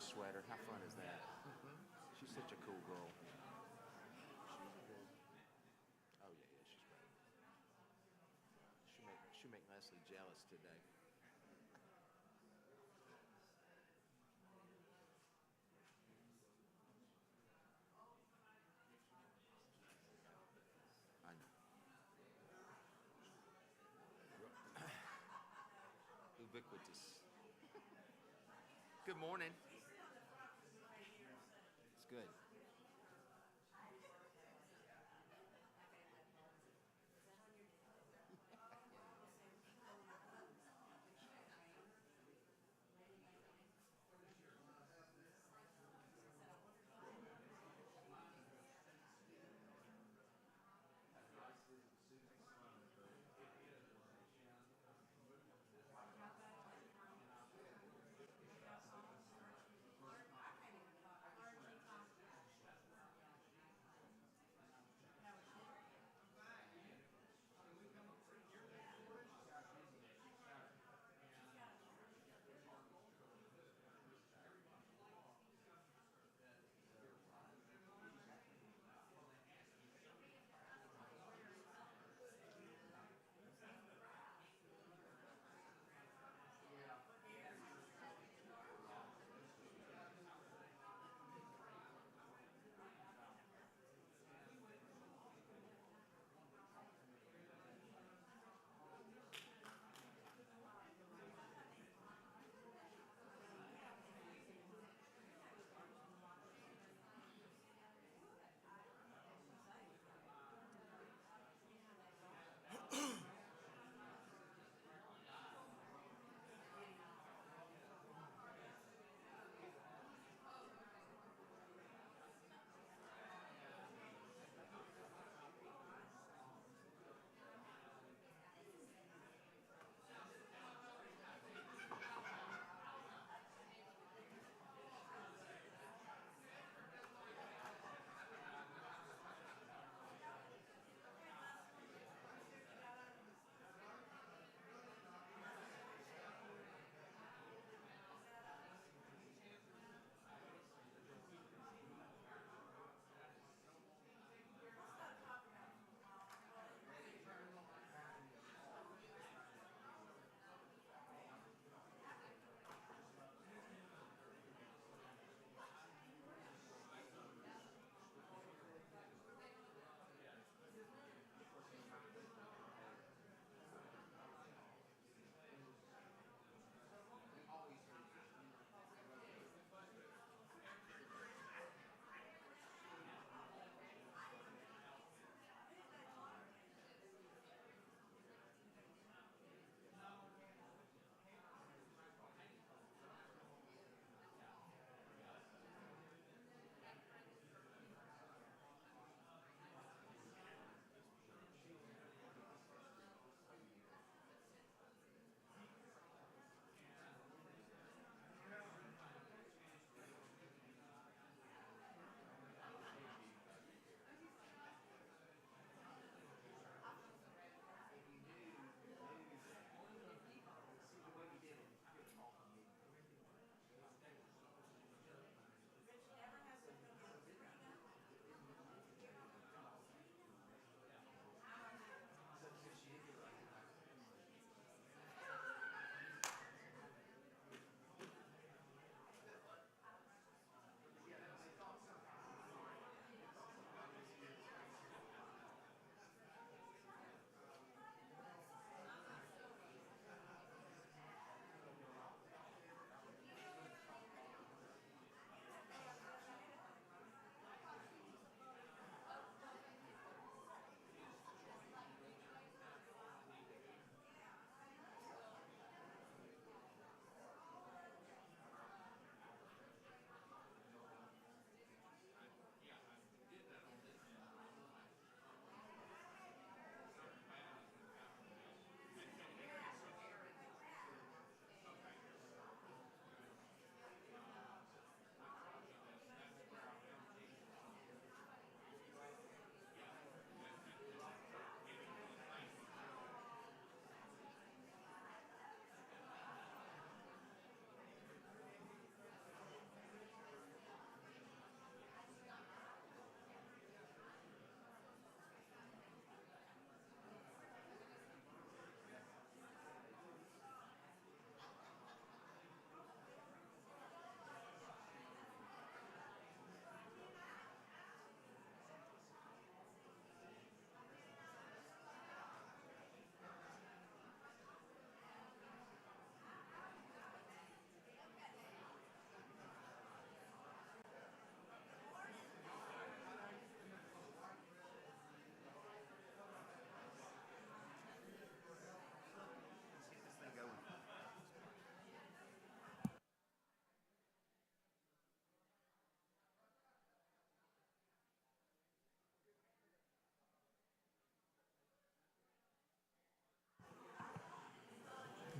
sweater. How fun is that? She's such a cool girl. Oh yeah, yeah, she's great. She'll make Leslie jealous today. I know. Ubiquitous. Good morning. It's good.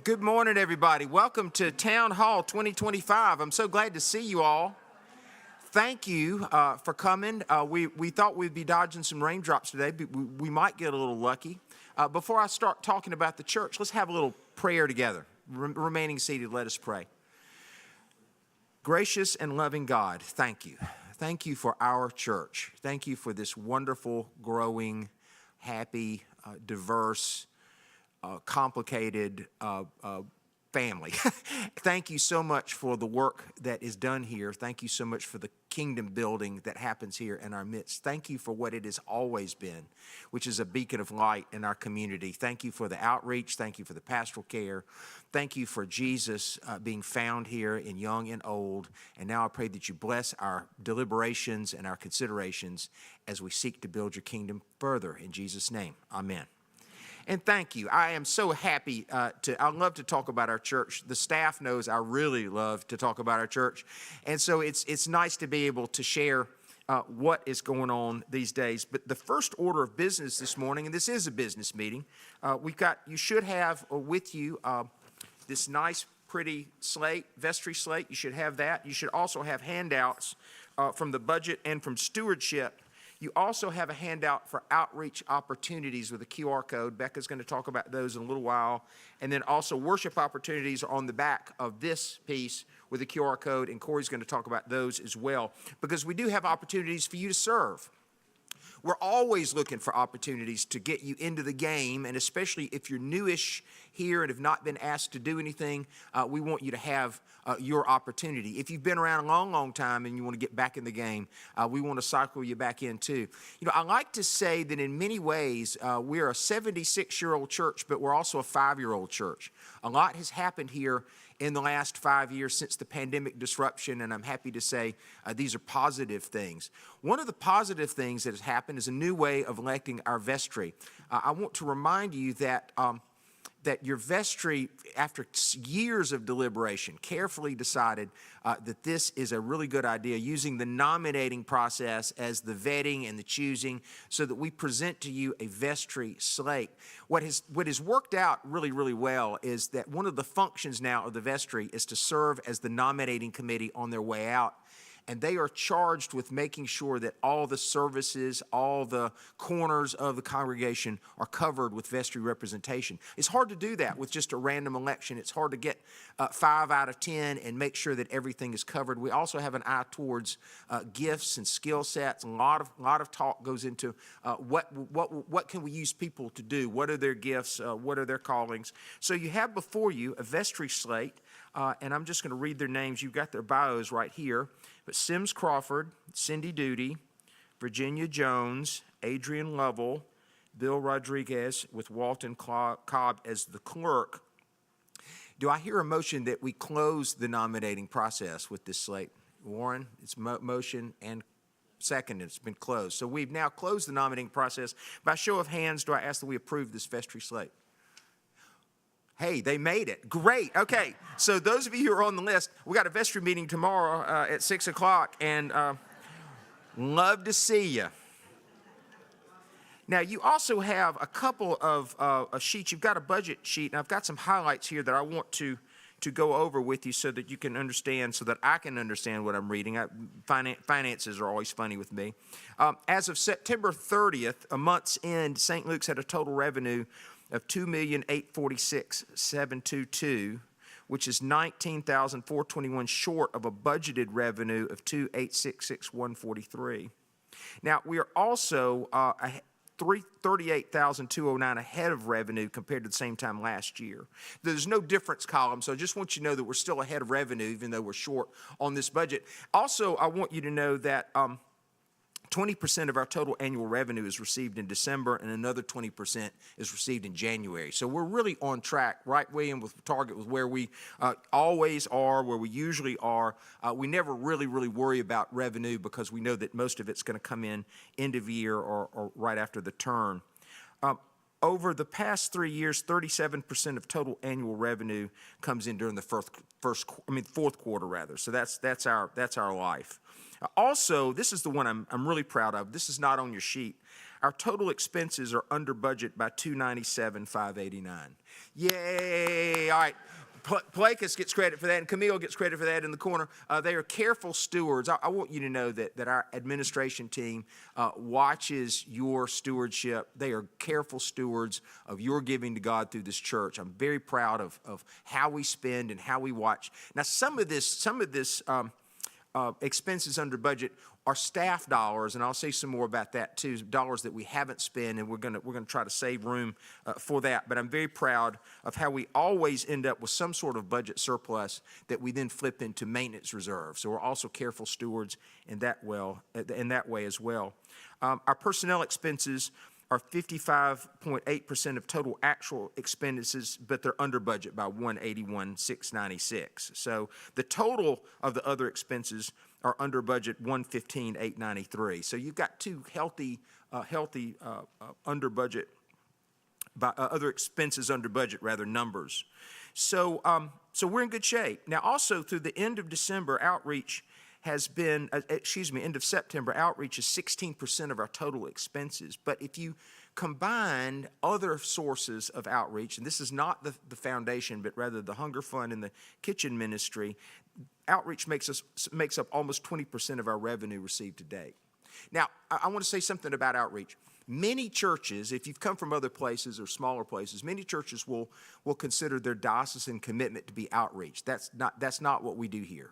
Good morning, everybody. Welcome to Town Hall 2025. I'm so glad to see you all. Thank you for coming. We thought we'd be dodging some raindrops today, but we might get a little lucky. Before I start talking about the church, let's have a little prayer together. Remaining seated, let us pray. Gracious and loving God, thank you. Thank you for our church. Thank you for this wonderful, growing, happy, diverse, complicated family. Thank you so much for the work that is done here. Thank you so much for the kingdom building that happens here in our midst. Thank you for what it has always been, which is a beacon of light in our community. Thank you for the outreach. Thank you for the pastoral care. Thank you for Jesus being found here in young and old. And now I pray that you bless our deliberations and our considerations as we seek to build your kingdom further. In Jesus' name, amen. And thank you. I am so happy I love to talk about our church. The staff knows I really love to talk about our church. And so it's nice to be able to share what is going on these days. But the first order of business this morning, and this is a business meeting, you should have with you this nice, pretty slate, vestry slate. You should have that. You should also have handouts from the budget and from stewardship. You also have a handout for outreach opportunities with a QR code. Becca's going to talk about those in a little while. And then also worship opportunities are on the back of this piece with a QR code, and Corey's going to talk about those as well, because we do have opportunities for you to serve. We're always looking for opportunities to get you into the game, and especially if you're newish here and have not been asked to do anything, we want you to have your opportunity. If you've been around a long, long time and you want to get back in the game, we want to cycle you back in too. You know, I like to say that in many ways, we're a 76-year-old church, but we're also a 5-year-old church. A lot has happened here in the last 5 years since the pandemic disruption, and I'm happy to say these are positive things. One of the positive things that has happened is a new way of electing our vestry. I want to remind you that your vestry, after years of deliberation, carefully decided that this is a really good idea, using the nominating process as the vetting and the choosing, so that we present to you a vestry slate. What has worked out really, really well is that one of the functions now of the vestry is to serve as the nominating committee on their way out. And they are charged with making sure that all the services, all the corners of the congregation are covered with vestry representation. It's hard to do that with just a random election. It's hard to get 5 out of 10 and make sure that everything is covered. We also have an eye towards gifts and skill sets. A lot of talk goes into what can we use people to do? What are their gifts? What are their callings? So you have before you a vestry slate. And I'm just going to read their names. You've got their bios right here. But Sims Crawford, Cindy Duty, Virginia Jones, Adrian Lovell, Bill Rodriguez, with Walton Cobb as the clerk. Do I hear a motion that we close the nominating process with this slate? Warren, it's motion and second. It's been closed. So we've now closed the nominating process. By show of hands, do I ask that we approve this vestry slate? Hey, they made it. Great. Okay. So those of you who are on the list, we got a vestry meeting tomorrow at 6 o'clock, and love to see you. Now, you also have a couple of sheets. You've got a budget sheet, and I've got some highlights here that I want to go over with you so that you can understand, so that I can understand what I'm reading. Finances are always funny with me. As of September 30th, a month's end, St. Luke's had a total revenue of $2,846,722, which is $19,421 short of a budgeted revenue of $2,866,143. Now, we are also $38,209 ahead of revenue compared to the same time last year. There's no difference column, so I just want you to know that we're still ahead of revenue, even though we're short on this budget. Also, I want you to know that 20% of our total annual revenue is received in December, and another 20% is received in January. So we're really on track, right, William, with target, with where we always are, where we usually are. We never really worry about revenue because we know that most of it's going to come in end of year or right after the turn. Over the past 3 years, 37% of total annual revenue comes in during the fourth quarter rather. So that's our life. Also, this is the one I'm really proud of. This is not on your sheet. Our total expenses are under budget by $297,589. Yay! All right. Plakas gets credit for that, and Camille gets credit for that in the corner. They are careful stewards. I want you to know that our administration team watches your stewardship. They are careful stewards of your giving to God through this church. I'm very proud of how we spend and how we watch. Now, some of this expenses under budget are staff dollars, and I'll say some more about that too, dollars that we haven't spent, and we're gonna try to save room for that. But I'm very proud of how we always end up with some sort of budget surplus that we then flip into maintenance reserve. So we're also careful stewards in that way as well. Our personnel expenses are 55.8% of total actual expenses, but they're under budget by $181,696. So the total of the other expenses are under budget $115,893. So you've got two healthy under budget, by other expenses under budget rather, numbers. So we're in good shape. Now also through the end of December, outreach has been, end of September, outreach is 16% of our total expenses. But if you combine other sources of outreach, and this is not the foundation, but rather the Hunger Fund and the kitchen ministry, outreach makes up almost 20% of our revenue received to date. Now, I want to say something about outreach. Many churches, if you've come from other places or smaller places, many churches will consider their diocesan commitment to be outreach. That's not what we do here.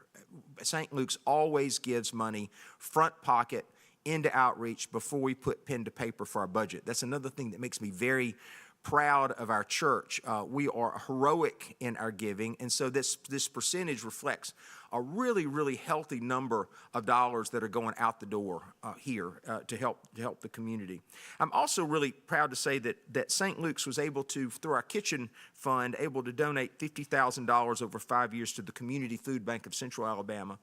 St. Luke's always gives money front pocket into outreach before we put pen to paper for our budget. That's another thing that makes me very proud of our church. We are heroic in our giving, and so this percentage reflects a really, really healthy number of dollars that are going out the door here to help the community. I'm also really proud to say that St. Luke's was able to, through our kitchen fund, able to donate $50,000 over 5 years to the Community Food Bank of Central Alabama,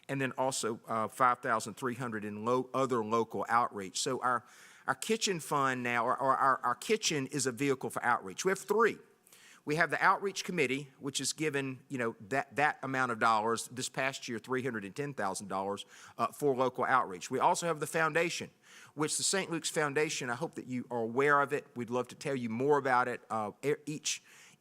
and then also $5,300 in other local outreach. So our kitchen fund now, or our kitchen is a vehicle for outreach. We have three. We have the outreach committee, which has given that amount of dollars. This past year, $310,000 for local outreach. We also have the foundation, which the St. Luke's Foundation. I hope that you are aware of it. We'd love to tell you more about it.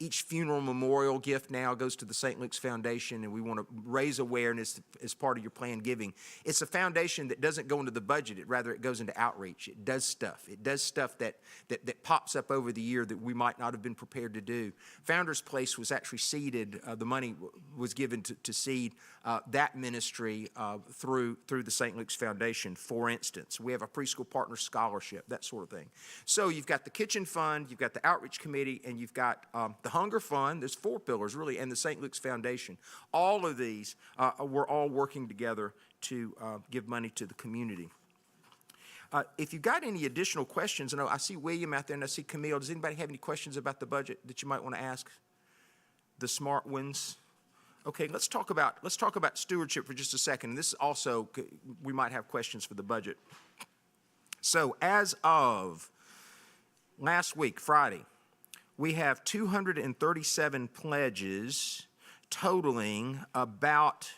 Each funeral memorial gift now goes to the St. Luke's Foundation, and we want to raise awareness as part of your planned giving. It's a foundation that doesn't go into the budget. Rather, it goes into outreach. It does stuff. It does stuff that pops up over the year that we might not have been prepared to do. Founder's Place was actually seeded. The money was given to seed that ministry through the St. Luke's Foundation, for instance. We have a preschool partner scholarship, that sort of thing. So you've got the kitchen fund, you've got the outreach committee, and you've got the Hunger Fund. There's four pillars, really, and the St. Luke's Foundation. All of these, we're all working together to give money to the community. If you've got any additional questions, I see William out there and I see Camille. Does anybody have any questions about the budget that you might want to ask the smart ones? Okay, let's talk about stewardship for just a second. This is also, we might have questions for the budget. So as of last week, Friday, we have 237 pledges totaling about,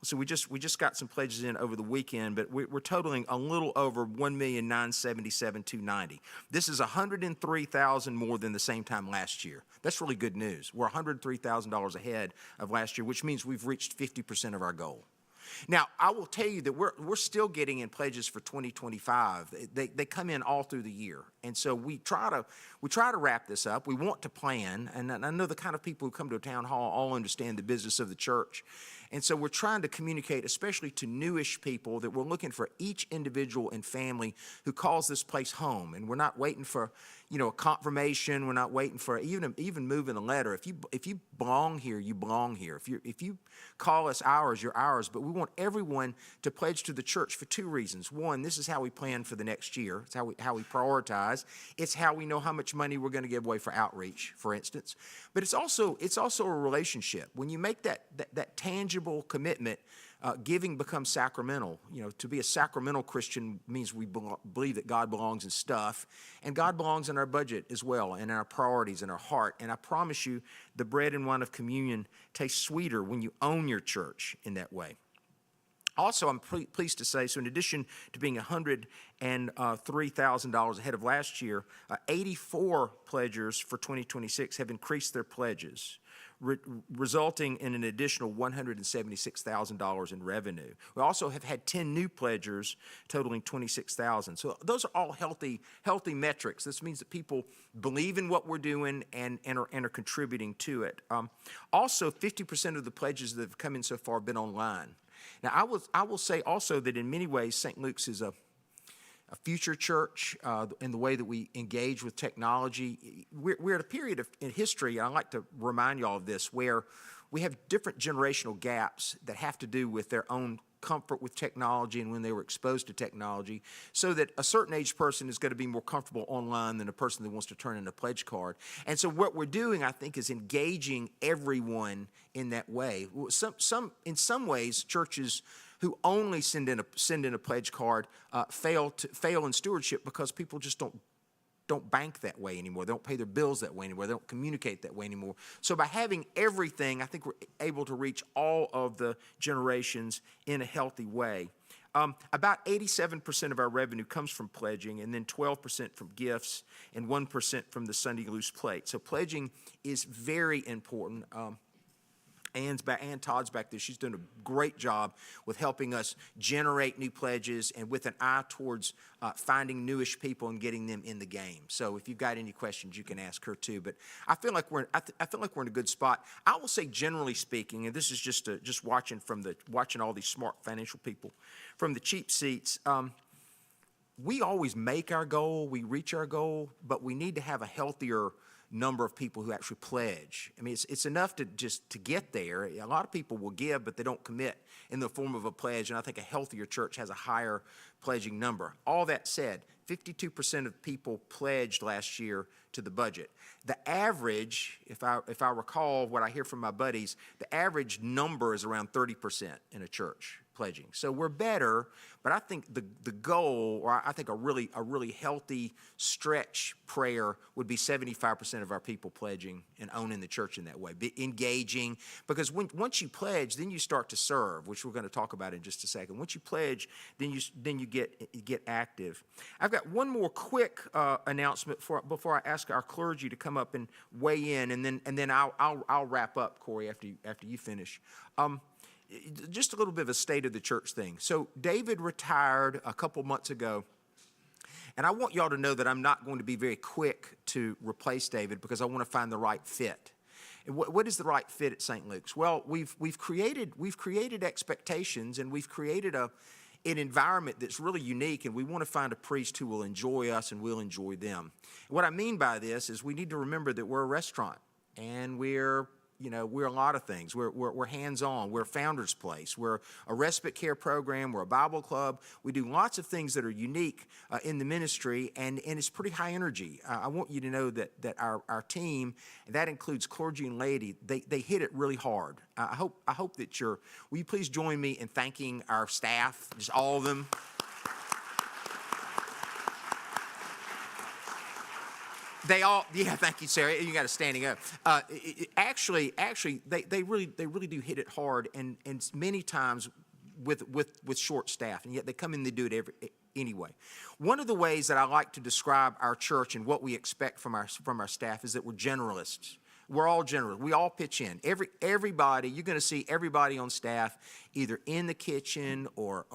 so we just got some pledges in over the weekend, but we're totaling a little over $1,977,290. This is $103,000 more than the same time last year. That's really good news. We're $103,000 ahead of last year, which means we've reached 50% of our goal. Now, I will tell you that we're still getting in pledges for 2025. They come in all through the year, and so we try to wrap this up. We want to plan, and I know the kind of people who come to a town hall all understand the business of the church, and so we're trying to communicate, especially to newish people, that we're looking for each individual and family who calls this place home, and we're not waiting for a confirmation. We're not waiting for even moving a letter. If you belong here, you belong here. If you call us ours, you're ours. But we want everyone to pledge to the church for two reasons. One, this is how we plan for the next year. It's how we prioritize. It's how we know how much money we're going to give away for outreach, for instance. But it's also a relationship. When you make that tangible commitment, giving becomes sacramental. To be a sacramental Christian means we believe that God belongs in stuff, and God belongs in our budget as well, and in our priorities, and our heart. And I promise you, the bread and wine of communion tastes sweeter when you own your church in that way. Also, I'm pleased to say, so in addition to being $103,000 ahead of last year, 84 pledgers for 2026 have increased their pledges, resulting in an additional $176,000 in revenue. We also have had 10 new pledgers totaling $26,000. So those are all healthy metrics. This means that people believe in what we're doing and are contributing to it. Also, 50% of the pledges that have come in so far have been online. Now, I will say also that in many ways, St. Luke's is a future church in the way that we engage with technology. We're at a period in history, and I like to remind you all of this, where we have different generational gaps that have to do with their own comfort with technology and when they were exposed to technology, so that a certain age person is going to be more comfortable online than a person that wants to turn in a pledge card. And so what we're doing, I think, is engaging everyone in that way. In some ways, churches who only send in a pledge card fail in stewardship because people just don't bank that way anymore. They don't pay their bills that way anymore. They don't communicate that way anymore. So by having everything, I think we're able to reach all of the generations in a healthy way. About 87% of our revenue comes from pledging, and then 12% from gifts, and 1% from the Sunday Loose Plate. So pledging is very important. Ann Todd's back there. She's doing a great job with helping us generate new pledges and with an eye towards finding newish people and getting them in the game. So if you've got any questions, you can ask her too. But I feel like we're in a good spot. I will say, generally speaking, and this is just watching all these smart financial people from the cheap seats. We always make our goal, we reach our goal, but we need to have a healthier number of people who actually pledge. I mean, it's enough to get there. A lot of people will give, but they don't commit in the form of a pledge, and I think a healthier church has a higher pledging number. All that said, 52% of people pledged last year to the budget. The average, if I recall what I hear from my buddies, the average number is around 30% in a church pledging. So we're better, but I think the goal, or I think a really healthy stretch prayer would be 75% of our people pledging and owning the church in that way, engaging. Because once you pledge, then you start to serve, which we're going to talk about in just a second. Once you pledge, then you get active. I've got one more quick announcement before I ask our clergy to come up and weigh in, and then I'll wrap up, Corey, after you finish. Just a little bit of a state of the church thing. So David retired a couple months ago, and I want y'all to know that I'm not going to be very quick to replace David because I want to find the right fit. And what is the right fit at St. Luke's? Well, we've created expectations, and we've created an environment that's really unique, and we want to find a priest who will enjoy us and we'll enjoy them. And what I mean by this is we need to remember that we're a restaurant, and we're a lot of things. We're hands-on. We're a Founder's Place. We're a respite care program. We're a Bible club. We do lots of things that are unique in the ministry, and it's pretty high energy. I want you to know that our team, and that includes clergy and laity, they hit it really hard. I hope that will you please join me in thanking our staff, just all of them. Thank you, Sarah. You got a standing up. Actually, they really do hit it hard, and many times with short staff, and yet they come in, they do it anyway. One of the ways that I like to describe our church and what we expect from our staff is that we're generalists. We're all generous. We all pitch in. Everybody, you're going to see everybody on staff either in the kitchen or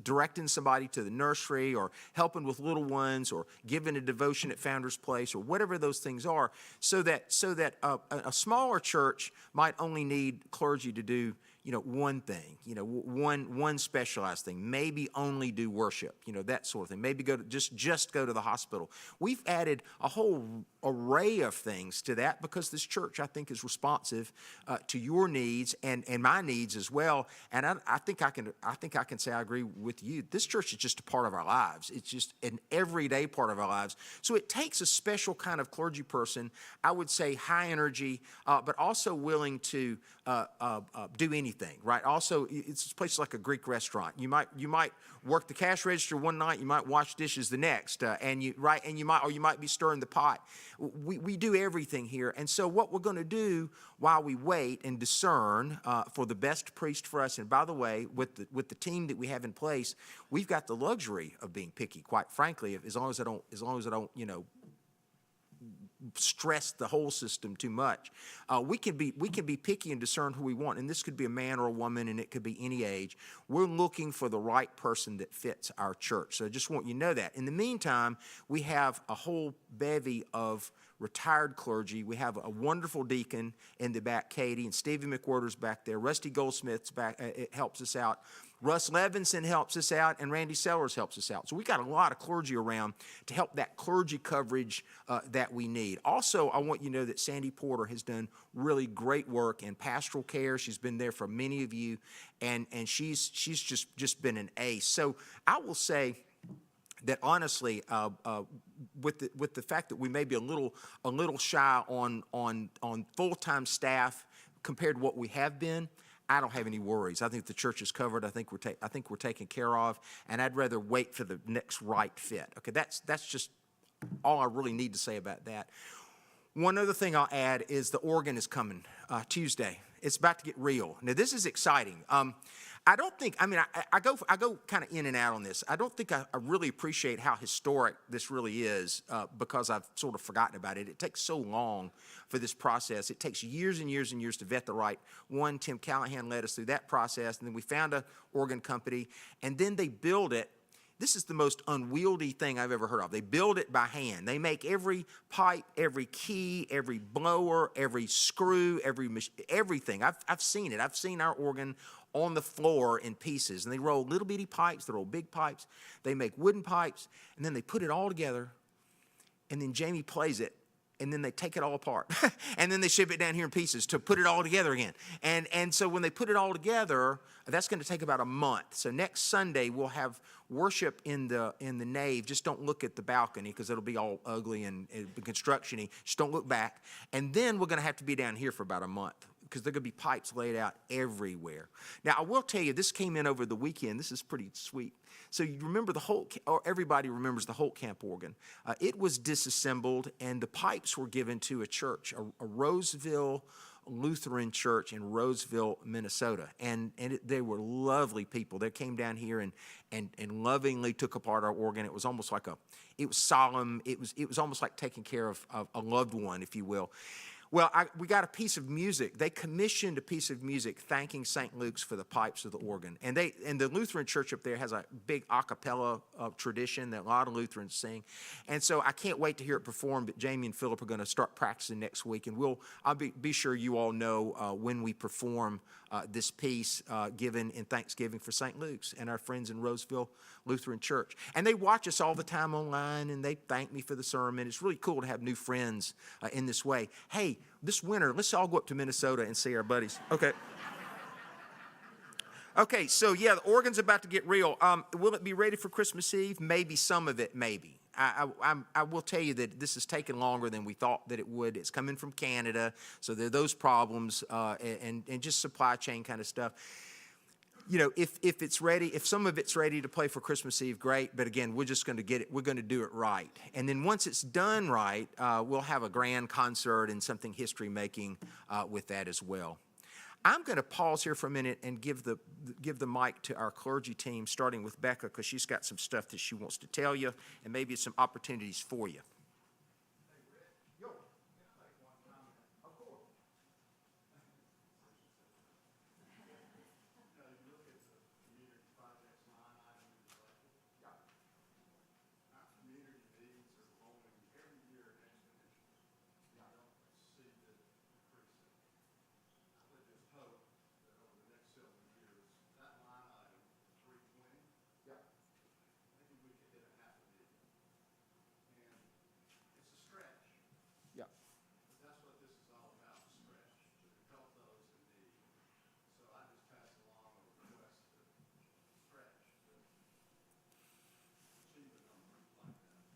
directing somebody to the nursery or helping with little ones or giving a devotion at Founder's Place or whatever those things are, so that a smaller church might only need clergy to do one thing, one specialized thing, maybe only do worship, that sort of thing. Maybe just go to the hospital. We've added a whole array of things to that because this church, I think, is responsive to your needs and my needs as well. And I think I can say I agree with you. This church is just a part of our lives. It's just an everyday part of our lives. So it takes a special kind of clergy person, I would say high energy, but also willing to do anything. anything, right? Also, it's places like a Greek restaurant. You might work the cash register one night, you might wash dishes the next, and you might be stirring the pot. We do everything here, and so what we're going to do while we wait and discern for the best priest for us. And by the way, with the team that we have in place, we've got the luxury of being picky. Quite frankly, as long as I don't, stress the whole system too much. We can be picky and discern who we want, and this could be a man or a woman, and it could be any age. We're looking for the right person that fits our church. So I just want you to know that. In the meantime, we have a whole bevy of retired clergy. We have a wonderful deacon in the back, Katie, and Stevie McWhirter's back there. Rusty Goldsmith's back. It helps us out. Russ Levinson helps us out, and Randy Sellers helps us out. So we got a lot of clergy around to help that clergy coverage that we need. Also, I want you to know that Sandy Porter has done really great work in pastoral care. She's been there for many of you, and she's just been an ace. So I will say that honestly, with the fact that we may be a little shy on full-time staff compared to what we have been, I don't have any worries. I think the church is covered. I think we're taken care of, and I'd rather wait for the next right fit. Okay, that's just all I really need to say about that. One other thing I'll add is the organ is coming Tuesday. It's about to get real. Now this is exciting. I go kind of in and out on this. I don't think I really appreciate how historic this really is because I've sort of forgotten about it. It takes so long for this process. It takes years and years and years to vet the right one. Tim Callahan led us through that process, and then we found an organ company, and then they build it. This is the most unwieldy thing I've ever heard of. They build it by hand. They make every pipe, every key, every blower, every screw, everything. I've seen it. I've seen our organ on the floor in pieces. And they roll little bitty pipes. They roll big pipes. They make wooden pipes. And then they put it all together. And then Jamie plays it. And then they take it all apart. And then they ship it down here in pieces to put it all together again. And so when they put it all together, that's going to take about a month. So next Sunday, we'll have worship in the nave. Just don't look at the balcony because it'll be all ugly and construction-y. Just don't look back. And then we're going to have to be down here for about a month because there are going to be pipes laid out everywhere. Now, I will tell you, this came in over the weekend. This is pretty sweet. So you remember everybody remembers the Holt Camp organ. It was disassembled, and the pipes were given to a church, a Roseville Lutheran church in Roseville, Minnesota. And they were lovely people. They came down here and lovingly took apart our organ. It was almost like it was solemn. It was almost like taking care of a loved one, if you will. Well, we got a piece of music. They commissioned a piece of music thanking St. Luke's for the pipes of the organ. And the Lutheran church up there has a big a cappella tradition that a lot of Lutherans sing. And so I can't wait to hear it performed. But Jamie and Philip are going to start practicing next week. And I'll be sure you all know when we perform this piece given in thanksgiving for St. Luke's and our friends in Roseville Lutheran Church. And they watch us all the time online, and they thank me for the sermon. It's really cool to have new friends in this way. Hey, this winter, let's all go up to Minnesota and see our buddies. Okay. Okay, so yeah, the organ's about to get real. Will it be ready for Christmas Eve? Maybe some of it, maybe. I will tell you that this has taken longer than we thought that it would. It's coming from Canada, so there are those problems and just supply chain kind of stuff. You know, if it's ready, if some of it's ready to play for Christmas Eve, great. But again, we're just going to get it. We're going to do it right. And then once it's done right, we'll have a grand concert and something history-making with that as well. I'm going to pause here for a minute and give the mic to our clergy team, starting with Becca, because she's got some stuff that she wants to tell you, and maybe some opportunities for you.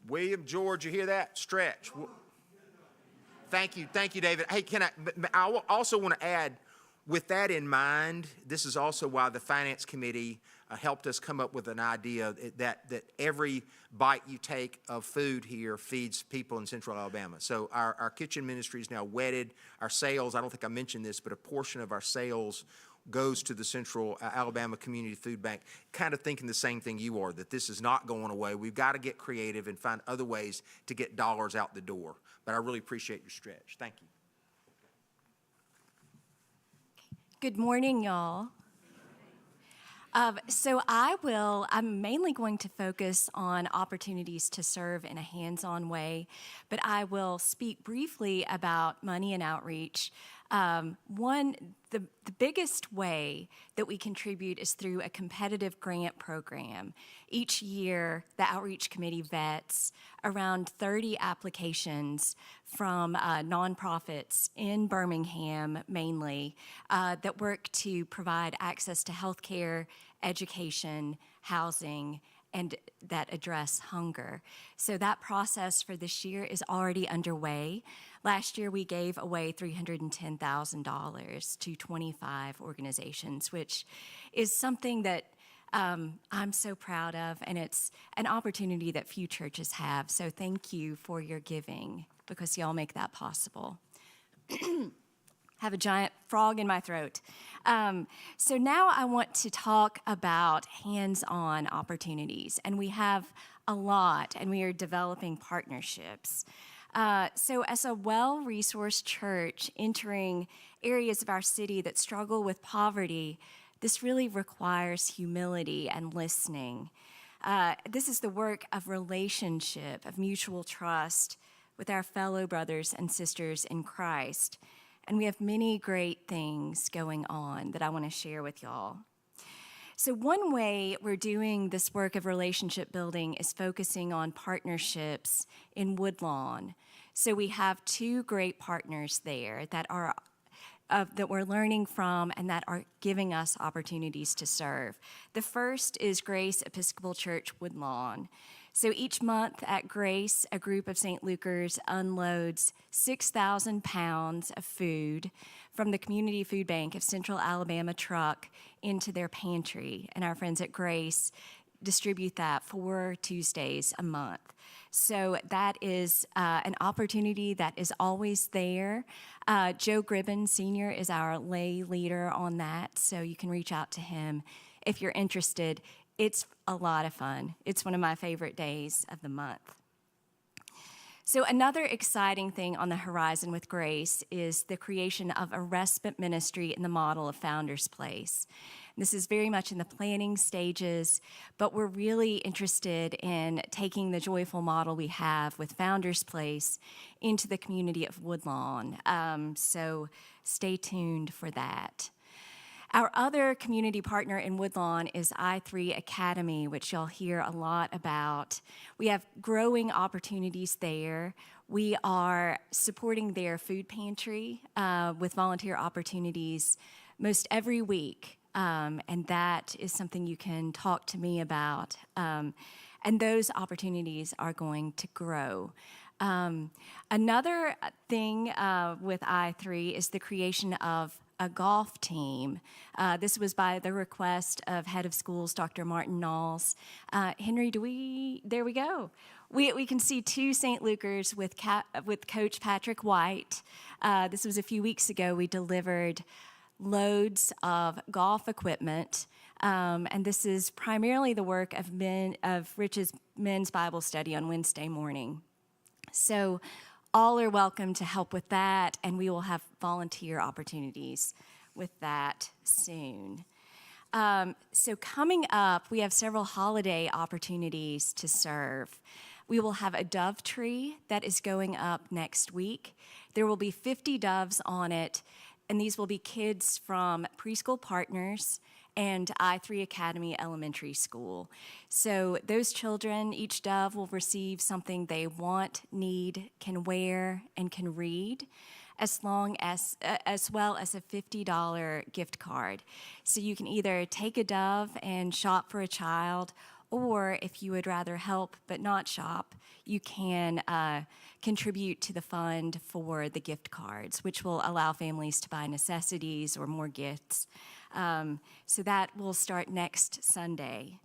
William, George, you hear that? Stretch. Thank you, David. Hey, I also want to add, With that in mind, this is also why the Finance Committee helped us come up with an idea that every bite you take of food here feeds people in Central Alabama. So our kitchen ministry is now wedded. Our sales, I don't think I mentioned this, but a portion of our sales goes to the Central Alabama Community Food Bank, kind of thinking the same thing you are, that this is not going away. We've got to get creative and find other ways to get dollars out the door. But I really appreciate your stretch. Thank you. Good morning, y'all. I'm mainly going to focus on opportunities to serve in a hands-on way, but I will speak briefly about money and outreach. The biggest way that we contribute is through a competitive grant program. Each year, the Outreach Committee vets around 30 applications from nonprofits in Birmingham mainly that work to provide access to health care, education, housing, and that address hunger. So that process for this year is already underway. Last year, we gave away $310,000 to 25 organizations, which is something that I'm so proud of, and it's an opportunity that few churches have. So thank you for your giving, because y'all make that possible. Have a giant frog in my throat. So now I want to talk about hands-on opportunities, and we have a lot, and we are developing partnerships. So as a well-resourced church entering areas of our city that struggle with poverty, this really requires humility and listening. This is the work of relationship, of mutual trust with our fellow brothers and sisters in Christ. And we have many great things going on that I want to share with y'all. So one way we're doing this work of relationship building is focusing on partnerships in Woodlawn. So we have two great partners there that we're learning from and that are giving us opportunities to serve. The first is Grace Episcopal Church Woodlawn. So each month at Grace, a group of St. Lukers unloads 6,000 pounds of food from the Community Food Bank of Central Alabama truck into their pantry. And our friends at Grace distribute that 4 Tuesdays a month. So that is an opportunity that is always there. Joe Gribben Sr. is our lay leader on that, so you can reach out to him if you're interested. It's a lot of fun. It's one of my favorite days of the month. So another exciting thing on the horizon with Grace is the creation of a respite ministry in the model of Founder's Place. This is very much in the planning stages, but we're really interested in taking the joyful model we have with Founder's Place into the community of Woodlawn. So stay tuned for that. Our other community partner in Woodlawn is I3 Academy, which you'll hear a lot about. We have growing opportunities there. We are supporting their food pantry with volunteer opportunities most every week, and that is something you can talk to me about. And those opportunities are going to grow. Another thing with I3 is the creation of a golf team. This was by the request of head of schools, Dr. Martin Knowles. Henry, there we go. We can see 2 St. Lukers with Coach Patrick White. This was a few weeks ago. We delivered loads of golf equipment, and this is primarily the work of Rich's men's Bible study on Wednesday morning. So all are welcome to help with that, and we will have volunteer opportunities with that soon. So coming up, we have several holiday opportunities to serve. We will have a dove tree that is going up next week. There will be 50 doves on it, and these will be kids from preschool partners and I3 Academy Elementary School. So those children, each dove will receive something they want, need, can wear, and can read, as well as a $50 gift card. So you can either take a dove and shop for a child, Or if you would rather help but not shop, you can contribute to the fund for the gift cards, which will allow families to buy necessities or more gifts. So that will start next Sunday.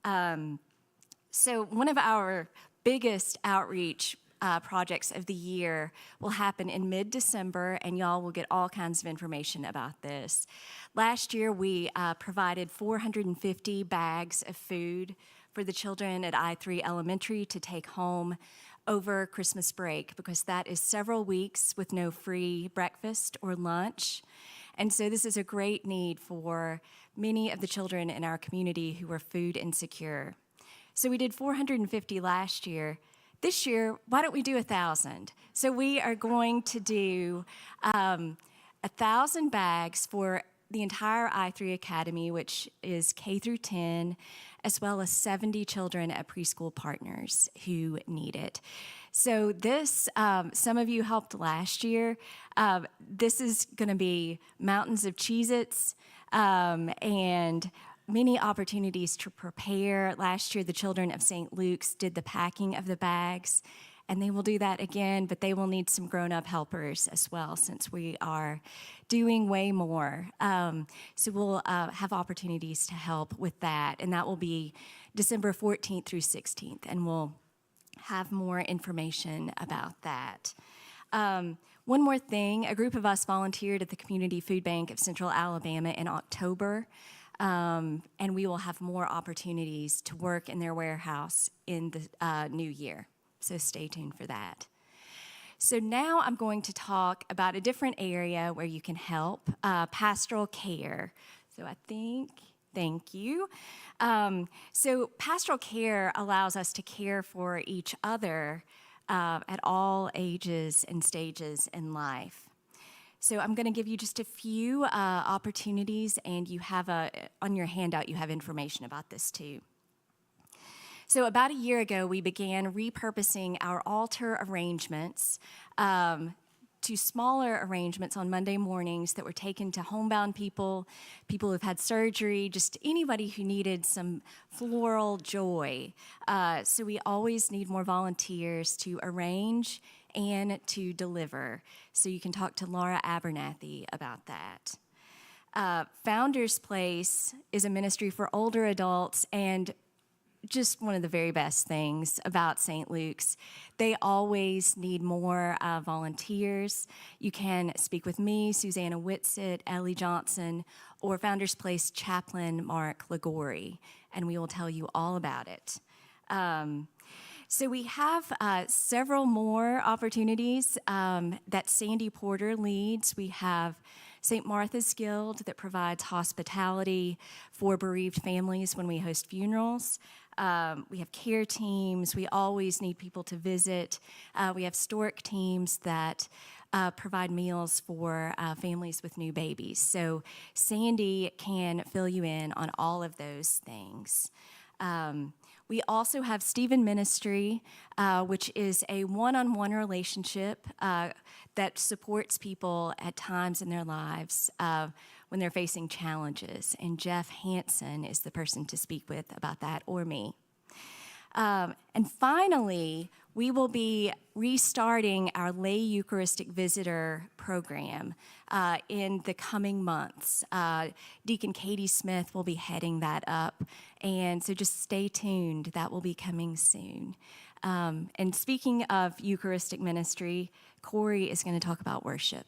So one of our biggest outreach projects of the year will happen in mid-December, and y'all will get all kinds of information about this. Last year, we provided 450 bags of food for the children at I3 Elementary to take home over Christmas break, because that is several weeks with no free breakfast or lunch. And so this is a great need for many of the children in our community who are food insecure. So we did 450 last year. This year, why don't we do 1,000? So we are going to do 1,000 bags for the entire I3 Academy, which is K through 10, as well as 70 children at Preschool Partners who need it. So this, some of you helped last year. This is going to be mountains of Cheez-Its and many opportunities to prepare. Last year, the children of St. Luke's did the packing of the bags, and they will do that again, but they will need some grown-up helpers as well, since we are doing way more. So we'll have opportunities to help with that, and that will be December 14th through 16th, and we'll have more information about that. One more thing, a group of us volunteered at the Community Food Bank of Central Alabama in October. And we will have more opportunities to work in their warehouse in the new year. So stay tuned for that. So now I'm going to talk about a different area where you can help, pastoral care. So thank you. So pastoral care allows us to care for each other at all ages and stages in life. So I'm going to give you just a few opportunities, and you have on your handout, you have information about this too. So about a year ago, we began repurposing our altar arrangements to smaller arrangements on Monday mornings that were taken to homebound people, people who've had surgery, just anybody who needed some floral joy. So we always need more volunteers to arrange and to deliver. So you can talk to Laura Abernathy about that. Founder's Place is a ministry for older adults, and just one of the very best things about St. Luke's. They always need more volunteers. You can speak with me, Susanna Whitsitt, Ellie Johnson, or Founder's Place chaplain Mark Ligori, and we will tell you all about it. So we have several more opportunities that Sandy Porter leads. We have St. Martha's Guild that provides hospitality for bereaved families when we host funerals. We have care teams. We always need people to visit. We have stork teams that provide meals for families with new babies. So Sandy can fill you in on all of those things. We also have Stephen Ministry, which is a one-on-one relationship that supports people at times in their lives when they're facing challenges. And Jeff Hansen is the person to speak with about that, or me. And finally, we will be restarting our lay Eucharistic visitor program in the coming months. Deacon Katie Smith will be heading that up, and so just stay tuned. That will be coming soon. And speaking of Eucharistic ministry, Corey is going to talk about worship.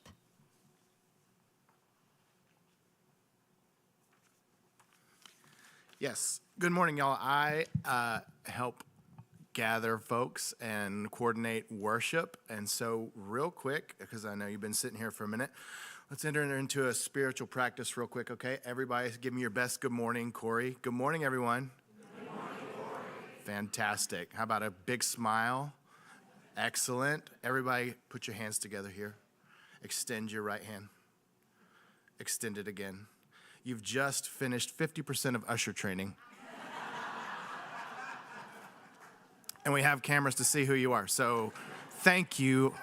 Yes. Good morning, y'all. I help gather folks and coordinate worship. And so real quick, because I know you've been sitting here for a minute, let's enter into a spiritual practice real quick, okay? Everybody give me your best good morning, Corey. Good morning, everyone. Good morning, Corey. Fantastic. How about a big smile? Excellent. Everybody put your hands together here. Extend your right hand. Extend it again. You've just finished 50% of usher training. And we have cameras to see who you are. So thank you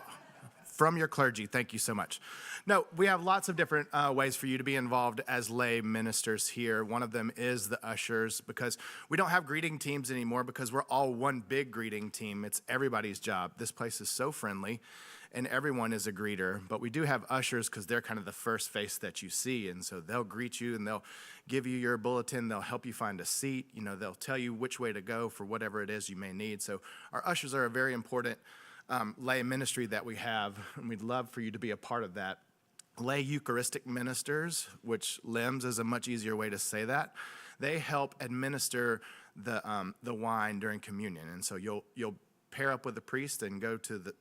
from your clergy. Thank you so much. No, we have lots of different ways for you to be involved as lay ministers here. One of them is the ushers, because we don't have greeting teams anymore because we're all one big greeting team. It's everybody's job. This place is so friendly and everyone is a greeter, but we do have ushers because they're kind of the first face that you see. And so they'll greet you and they'll give you your bulletin. They'll help you find a seat. You know, they'll tell you which way to go for whatever it is you may need. So our ushers are a very important lay ministry that we have, and we'd love for you to be a part of that. Lay Eucharistic ministers, which LIMS is a much easier way to say that, they help administer the wine during communion. And so you'll pair up with the priest and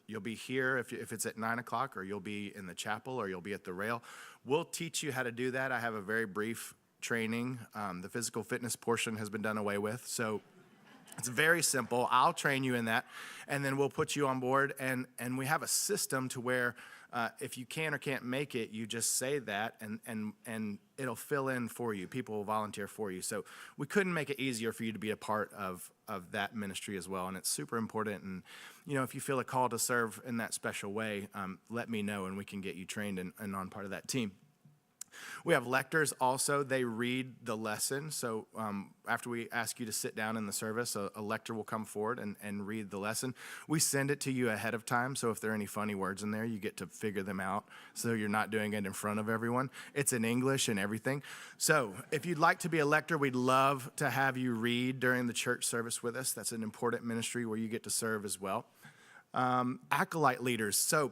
you'll be here if it's at 9 o'clock, or you'll be in the chapel, or you'll be at the rail. We'll teach you how to do that. I have a very brief training. The physical fitness portion has been done away with. So it's very simple. I'll train you in that, and then we'll put you on board. And we have a system to where if you can or can't make it, you just say that, and it'll fill in for you. People will volunteer for you. So we couldn't make it easier for you to be a part of that ministry as well. And it's super important. And, you know, if you feel a call to serve in that special way, let me know, and we can get you trained and on part of that team. We have lectors also. They read the lesson. So after we ask you to sit down in the service, a lector will come forward and read the lesson. We send it to you ahead of time, so if there are any funny words in there, you get to figure them out so you're not doing it in front of everyone. It's in English and everything. So if you'd like to be a lector, we'd love to have you read during the church service with us. That's an important ministry where you get to serve as well. Acolyte leaders. So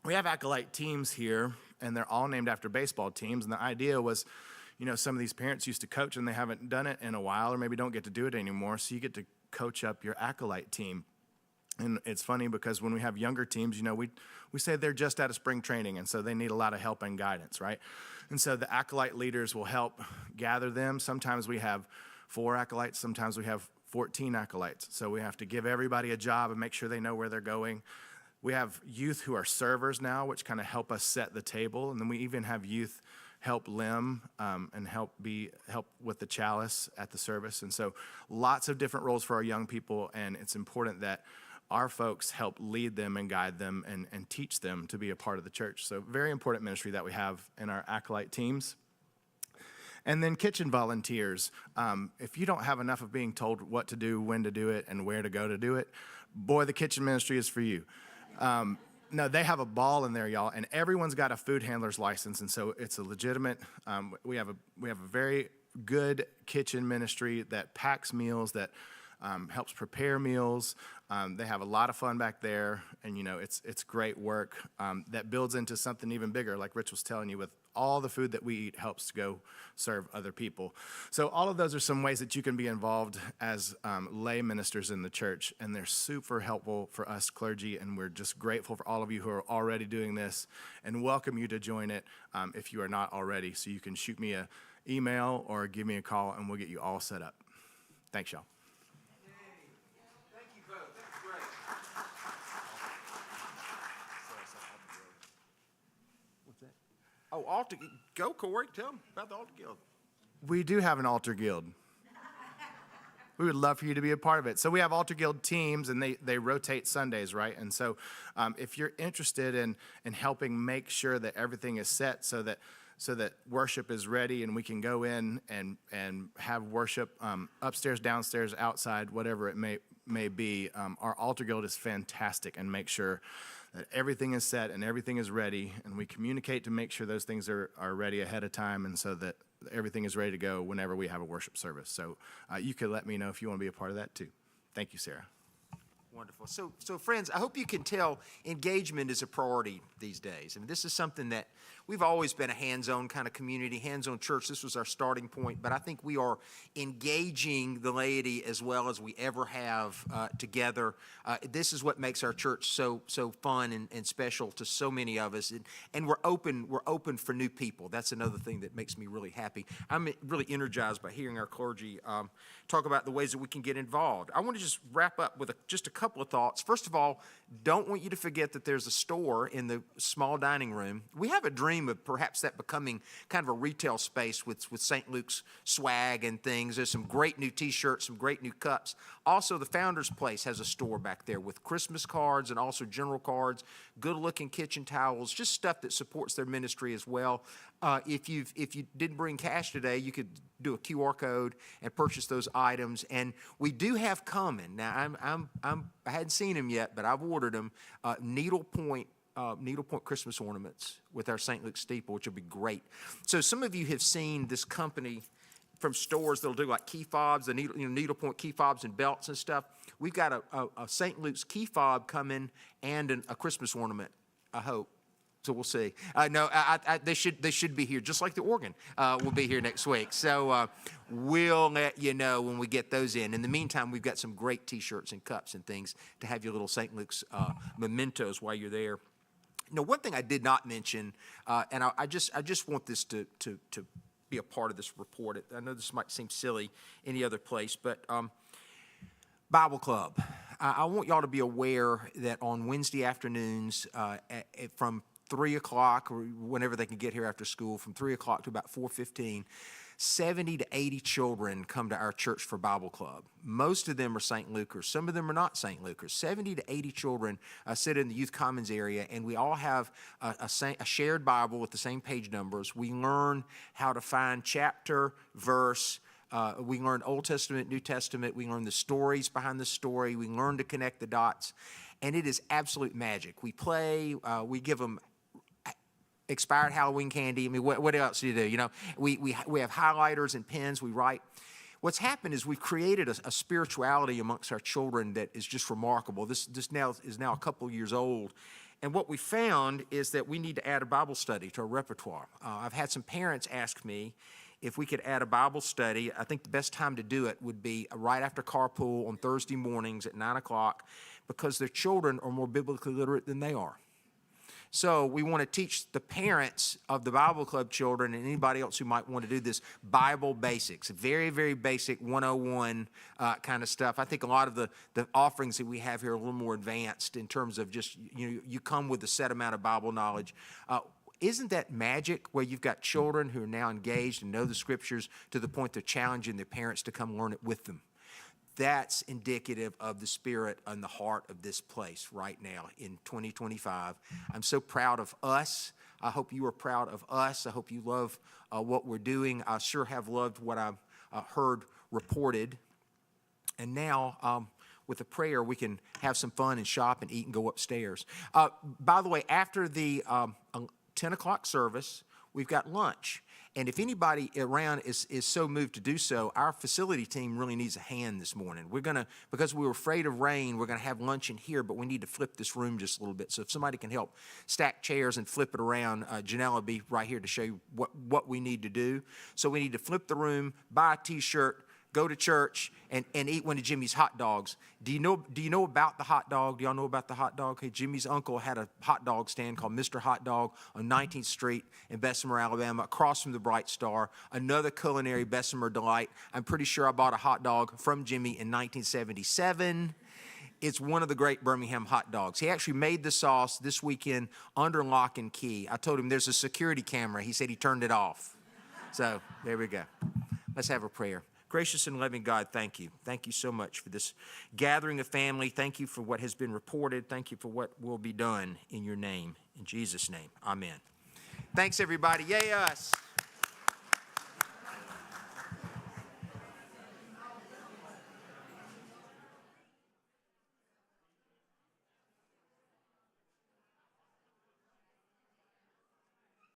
we have acolyte teams here, and they're all named after baseball teams. And the idea was, you know, some of these parents used to coach and they haven't done it in a while, or maybe don't get to do it anymore. So you get to coach up your acolyte team. And it's funny because when we have younger teams, you know, we say they're just out of spring training, and so they need a lot of help and guidance, right? And so the acolyte leaders will help gather them. Sometimes we have 4 acolytes, sometimes we have 14 acolytes. So we have to give everybody a job and make sure they know where they're going. We have youth who are servers now, which kind of help us set the table. And then we even have youth help limb and help with the chalice at the service. And so lots of different roles for our young people. And it's important that our folks help lead them and guide them and teach them to be a part of the church. So very important ministry that we have in our acolyte teams. And then kitchen volunteers. If you don't have enough of being told what to do, when to do it, and where to go to do it, boy, the kitchen ministry is for you. No, they have a ball in there, y'all, and everyone's got a food handler's license, and so it's a legitimate. We have a very good kitchen ministry that packs meals, that helps prepare meals. They have a lot of fun back there, and you know it's great work that builds into something even bigger. Like Rich was telling you, with all the food that we eat helps to go serve other people. So all of those are some ways that you can be involved as lay ministers in the church, and they're super helpful for us clergy, and we're just grateful for all of you who are already doing this and welcome you to join it if you are not already. So you can shoot me an email or give me a call, and we'll get you all set up. Thanks, y'all. Thank you both. That's great. What's that? Oh, altar. Go, Corey. Tell them about the altar guild. We do have an altar guild. We would love for you to be a part of it. So we have altar guild teams, and they rotate Sundays, right? And so if you're interested in helping make sure that everything is set so that worship is ready and we can go in and have worship upstairs, downstairs, outside, whatever it may be, our altar guild is fantastic and make sure that everything is set and everything is ready, and we communicate to make sure those things are ready ahead of time, and so that everything is ready to go whenever we have a worship service. So you could let me know if you want to be a part of that too. Thank you, Sarah. Wonderful. So friends, I hope you can tell engagement is a priority these days. I mean, this is something that we've always been a hands-on kind of community, hands-on church. This was our starting point, but I think we are engaging the laity as well as we ever have together. This is what makes our church so fun and special to so many of us. And we're open for new people. That's another thing that makes me really happy. I'm really energized by hearing our clergy talk about the ways that we can get involved. I want to just wrap up with just a couple of thoughts. First of all, don't want you to forget that there's a store in the small dining room. We have a dream of perhaps that becoming kind of a retail space with St. Luke's swag and things. There's some great new T-shirts, some great new cups. Also, the Founder's Place has a store back there with Christmas cards and also general cards, good-looking kitchen towels, just stuff that supports their ministry as well. If you didn't bring cash today, you could do a QR code and purchase those items. And we do have coming now. I hadn't seen them yet, but I've ordered them. Needlepoint Christmas ornaments with our St. Luke steeple, which will be great. So some of you have seen this company from stores that'll do like key fobs, the needlepoint key fobs and belts and stuff. We've got a St. Luke's key fob coming and a Christmas ornament, I hope. So we'll see. No, they should be here, just like the organ will be here next week. So we'll let you know when we get those in. In the meantime, we've got some great T-shirts and cups and things to have your little St. Luke's mementos while you're there. Now, one thing I did not mention, and I just want this to be a part of this report. I know this might seem silly any other place, but Bible Club. I want y'all to be aware that on Wednesday afternoons from 3 o'clock, or whenever they can get here after school, from 3 o'clock to about 4:15, 70 to 80 children come to our church for Bible Club. Most of them are St. Lukers. Some of them are not St. Lukers. 70 to 80 children sit in the Youth Commons area, and we all have a shared Bible with the same page numbers. We learn how to find chapter, verse. We learn Old Testament, New Testament. We learn the stories behind the story. We learn to connect the dots, and it is absolute magic. We play. We give them expired Halloween candy. I mean, what else do you do? You know, we have highlighters and pens. We write. What's happened is we've created a spirituality amongst our children that is just remarkable. This now is a couple years old. And what we found is that we need to add a Bible study to our repertoire. I've had some parents ask me if we could add a Bible study. I think the best time to do it would be right after carpool on Thursday mornings at 9 o'clock, because their children are more biblically literate than they are. So we want to teach the parents of the Bible Club children and anybody else who might want to do this Bible basics, very, very basic 101 kind of stuff. I think a lot of the offerings that we have here are a little more advanced in terms of just, you come with a set amount of Bible knowledge. Isn't that magic where you've got children who are now engaged and know the scriptures to the point they're challenging their parents to come learn it with them? That's indicative of the spirit and the heart of this place right now in 2025. I'm so proud of us. I hope you are proud of us. I hope you love what we're doing. I sure have loved what I've heard reported. And now, with a prayer, we can have some fun and shop and eat and go upstairs. By the way, after the 10 o'clock service, we've got lunch. And if anybody around is so moved to do so, our facility team really needs a hand this morning. We're going to, because we were afraid of rain, we're going to have lunch in here, but we need to flip this room just a little bit. So if somebody can help stack chairs and flip it around, Janelle will be right here to show you what we need to do. So we need to flip the room, buy a T-shirt, go to church, and eat one of Jimmy's hot dogs. Do you know about the hot dog? Do y'all know about the hot dog? Hey, Jimmy's uncle had a hot dog stand called Mr. Hot Dog on 19th Street in Bessemer, Alabama, across from the Bright Star. Another culinary Bessemer delight. I'm pretty sure I bought a hot dog from Jimmy in 1977. It's one of the great Birmingham hot dogs. He actually made the sauce this weekend under lock and key. I told him there's a security camera. He said he turned it off. So there we go. Let's have a prayer. Gracious and loving God, thank you. Thank you so much for this gathering of family. Thank you for what has been reported. Thank you for what will be done in your name. In Jesus' name, amen. Thanks, everybody. Yay, us.